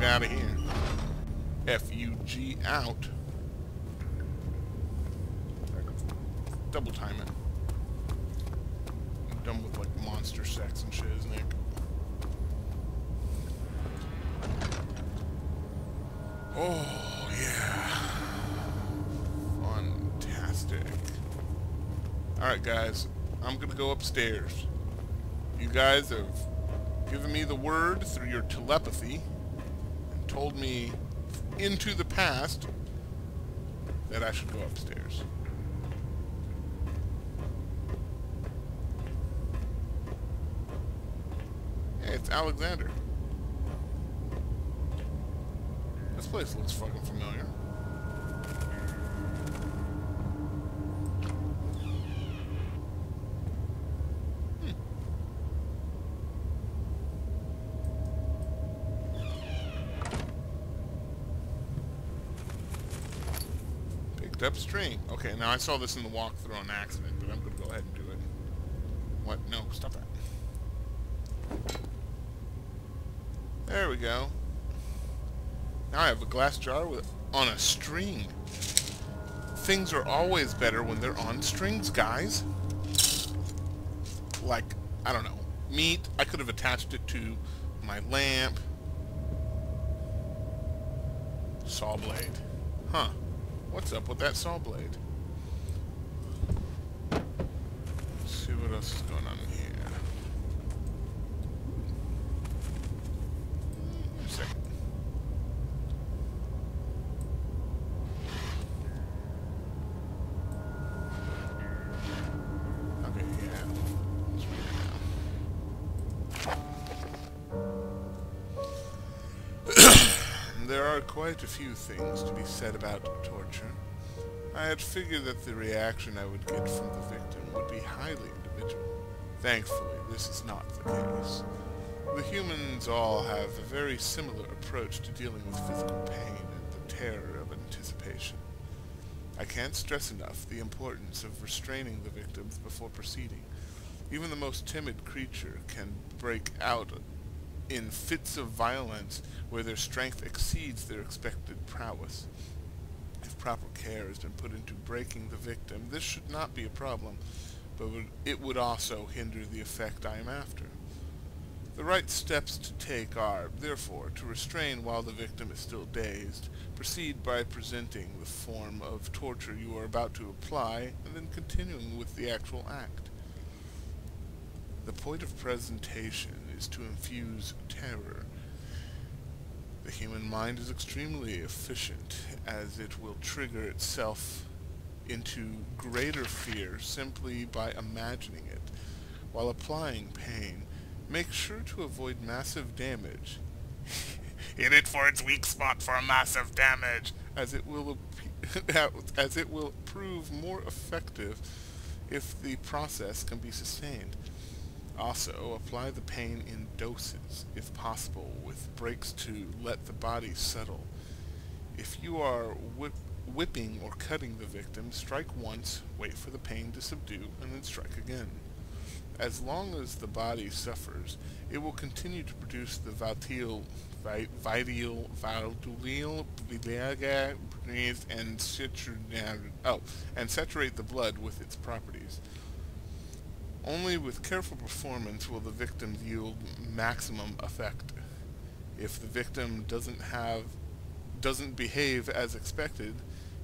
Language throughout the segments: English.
fug out of here. F-U-G out. Double time it. I'm done with, like, monster sex and shit, isn't it? Oh, yeah. Fantastic. Alright, guys. I'm gonna go upstairs. You guys have given me the word through your telepathy and told me into the past that I should go upstairs. Hey, it's Alexander. This place looks fucking familiar. Picked up string. Okay, now I saw this in the walkthrough on accident, but I'm gonna go ahead and do it. What? No, stop that. There we go. Now I have a glass jar on a string. Things are always better when they're on strings, guys. Like, I don't know, meat. I could have attached it to my lamp. Saw blade. Huh. What's up with that saw blade? Let's see what else is going on in here. Wait a second. Okay, yeah. Let's read it now. There are quite a few things to be said about torture. I had figured that the reaction I would get from the victim would be highly individual. Thankfully, this is not the case. The humans all have a very similar approach to dealing with physical pain and the terror of anticipation. I can't stress enough the importance of restraining the victims before proceeding. Even the most timid creature can break out in fits of violence where their strength exceeds their expected prowess. If proper care has been put into breaking the victim, this should not be a problem, but it would also hinder the effect I am after. The right steps to take are, therefore, to restrain while the victim is still dazed, proceed by presenting the form of torture you are about to apply, and then continuing with the actual act. The point of presentation is to infuse terror. The human mind is extremely efficient, as it will trigger itself into greater fear simply by imagining it. While applying pain, make sure to avoid massive damage. Hit it for its weak spot for massive damage, as it will prove more effective if the process can be sustained. Also, apply the pain in doses, if possible, with breaks to let the body settle. If you are whipping or cutting the victim, strike once, wait for the pain to subdue, and then strike again. As long as the body suffers, it will continue to produce the and saturate the blood with its properties. Only with careful performance will the victim yield maximum effect. If the victim doesn't behave as expected,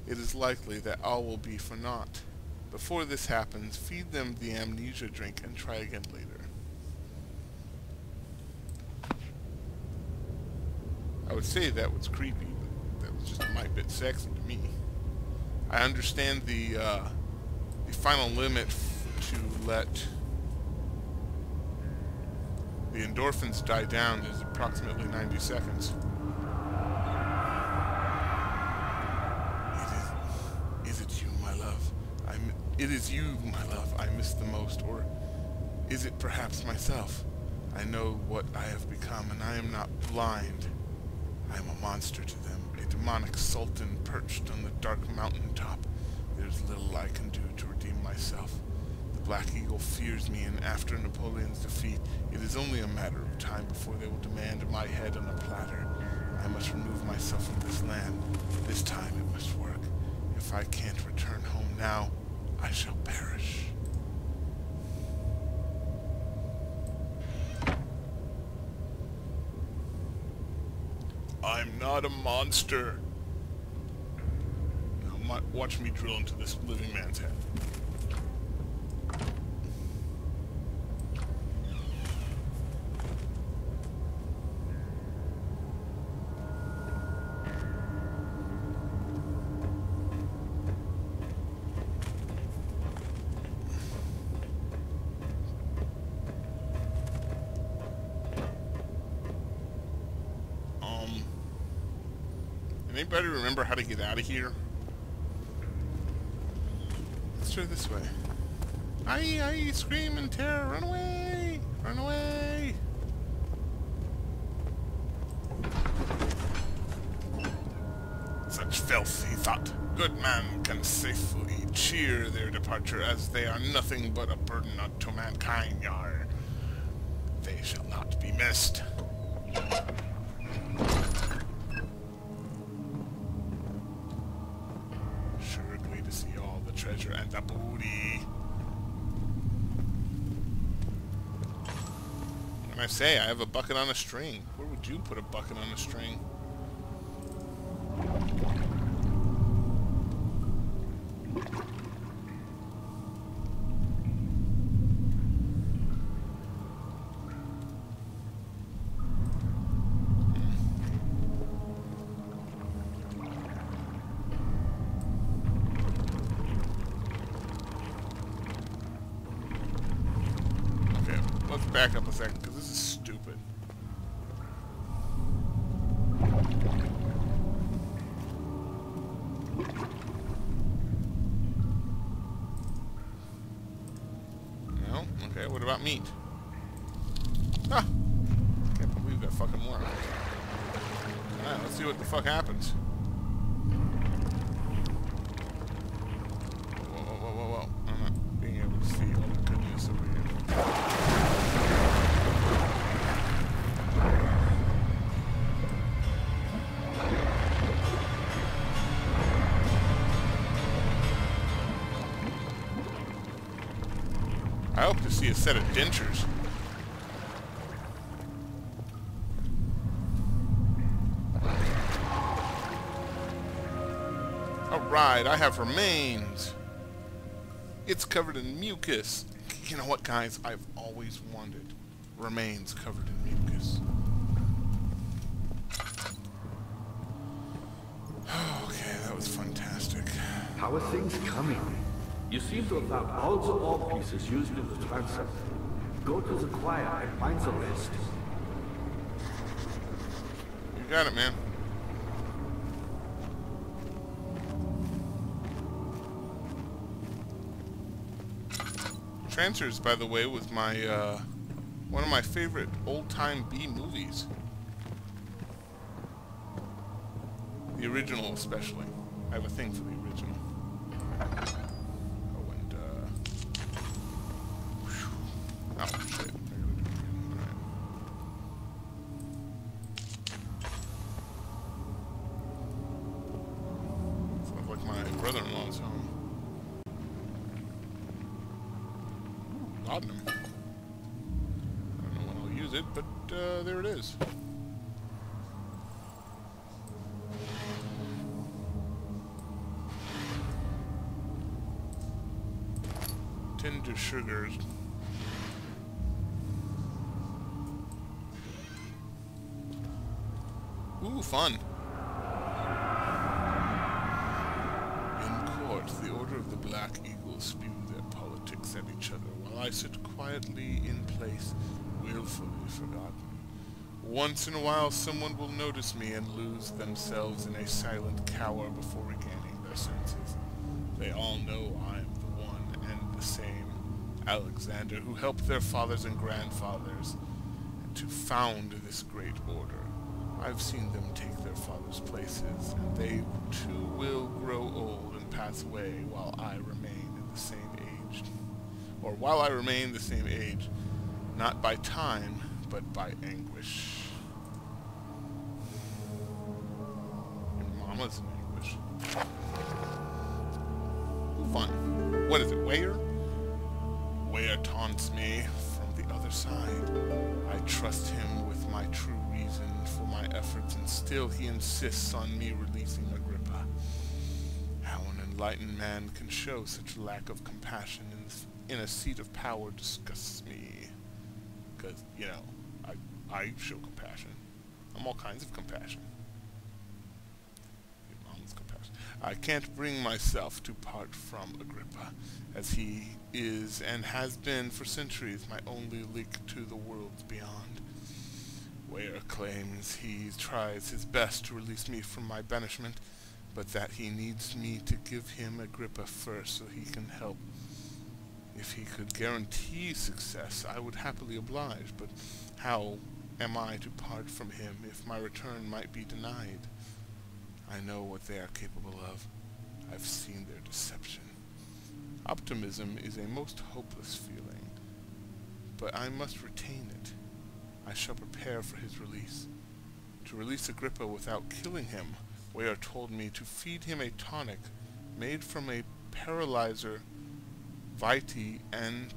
it is likely that all will be for naught. Before this happens, feed them the amnesia drink and try again later. I would say that was creepy, but that was just a mite bit sexy to me. I understand the final limit to let the endorphins die down is approximately 90 seconds. Is it you, my love? It is you, my love, I miss the most, or is it perhaps myself? I know what I have become, and I am not blind. I am a monster to them, a demonic sultan perched on the dark mountain top. There's little I can do to redeem myself. The Black Eagle fears me, and after Napoleon's defeat, it is only a matter of time before they will demand my head on a platter. I I must remove myself from this land. This time it must work. If I can't return home now, I shall perish. I'm not a monster. Now watch me drill into this living man's head. Anybody remember how to get out of here? Let's try this way. Aye, aye, scream in terror, run away! Run away! Such filthy thought. Good man can safely cheer their departure, as they are nothing but a burden unto mankind, yar. They shall not be missed. To see all the treasure and the booty. When I say I have a bucket on a string, where would you put a bucket on a string? Let's back up a second, because this is stupid. No? Okay, what about meat? Ah! Can't believe that fucking worked. Alright, let's see what the fuck happens. Whoa, whoa, whoa, whoa, whoa. I'm not being able to see all the goodness over here. I hope to see a set of dentures. Alright, I have remains. It's covered in mucus. You know what, guys? I've always wanted remains covered in mucus. Okay, that was fantastic. How are things coming? You seem to have found all the ore pieces used in the transept. Go to the choir and find the rest. You got it, man. Trancers, by the way, was my one of my favorite old-time B movies. The original, especially. I have a thing for the original. Oh, and oh shit! Sounds like my brother-in-law's home. Laudanum. I don't know when I'll use it, but there it is. Tender sugars. Ooh, fun. In court, the Order of the Black Eagle spew their politics at each other, while I sit quietly in place, willfully forgotten. Once in a while, someone will notice me and lose themselves in a silent cower before regaining their senses. They all know I am the one and the same Alexander who helped their fathers and grandfathers to found this great order. I've seen them take their fathers' places, and they too will grow old and pass away while I remain in the same age. Or while I remain the same age, not by time, but by anguish. commas in English. Fun. What is it, Where? Where taunts me from the other side. I trust him with my true reason for my efforts, and still he insists on me releasing Agrippa. How an enlightened man can show such lack of compassion in a seat of power disgusts me. Because, you know, I show compassion. I'm all kinds of compassion. Your mom's compassion. I can't bring myself to part from Agrippa, as he is and has been for centuries my only link to the worlds beyond. Ware claims he tries his best to release me from my banishment, but that he needs me to give him Agrippa first so he can help. If he could guarantee success, I would happily oblige, but how am I to part from him if my return might be denied? I know what they are capable of. I've seen their deception. Optimism is a most hopeless feeling, but I must retain it. I shall prepare for his release. To release Agrippa without killing him, Ware told me to feed him a tonic made from a paralyzer, vitae, and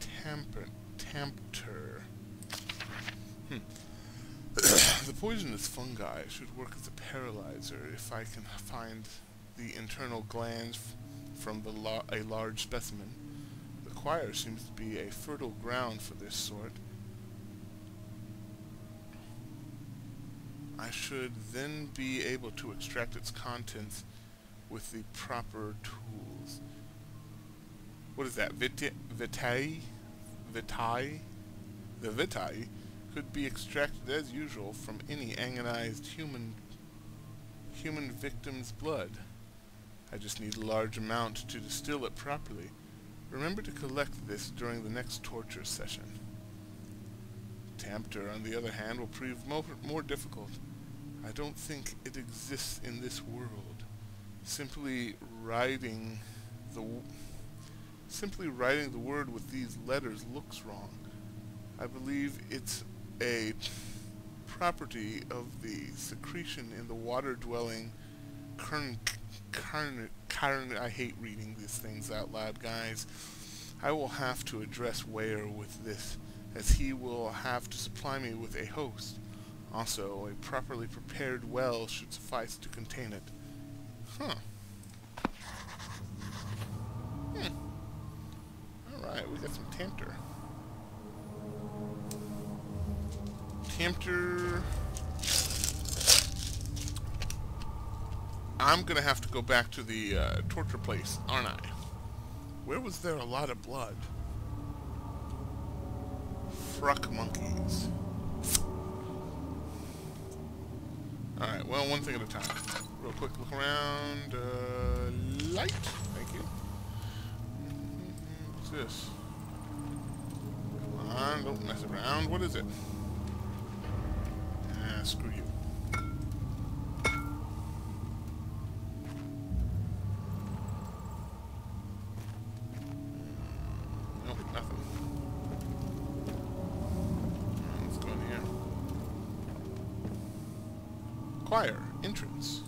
tampter. The poisonous fungi should work as a paralyzer if I can find the internal glands from a large specimen. The choir seems to be a fertile ground for this sort. I should then be able to extract its contents with the proper tools. What is that? Vitae? The vitae could be extracted as usual from any agonized human victim's blood. I just need a large amount to distill it properly. Remember to collect this during the next torture session. Tampter, on the other hand, will prove more difficult. I don't think it exists in this world. Simply writing the word with these letters looks wrong. I believe it's a property of the secretion in the water-dwelling I hate reading these things out loud, guys. I will have to address Ware with this, as he will have to supply me with a host. Also, a properly prepared well should suffice to contain it. Alright, we got some Tampter. I'm gonna have to go back to the torture place, aren't I? Where was there a lot of blood? Fruck monkeys. Alright, well, one thing at a time. Real quick look around. Light. Thank you. What's this? Come on, don't mess around. What is it? Ah, screw you. Nope, nothing. Let's go in here. Choir, entrance.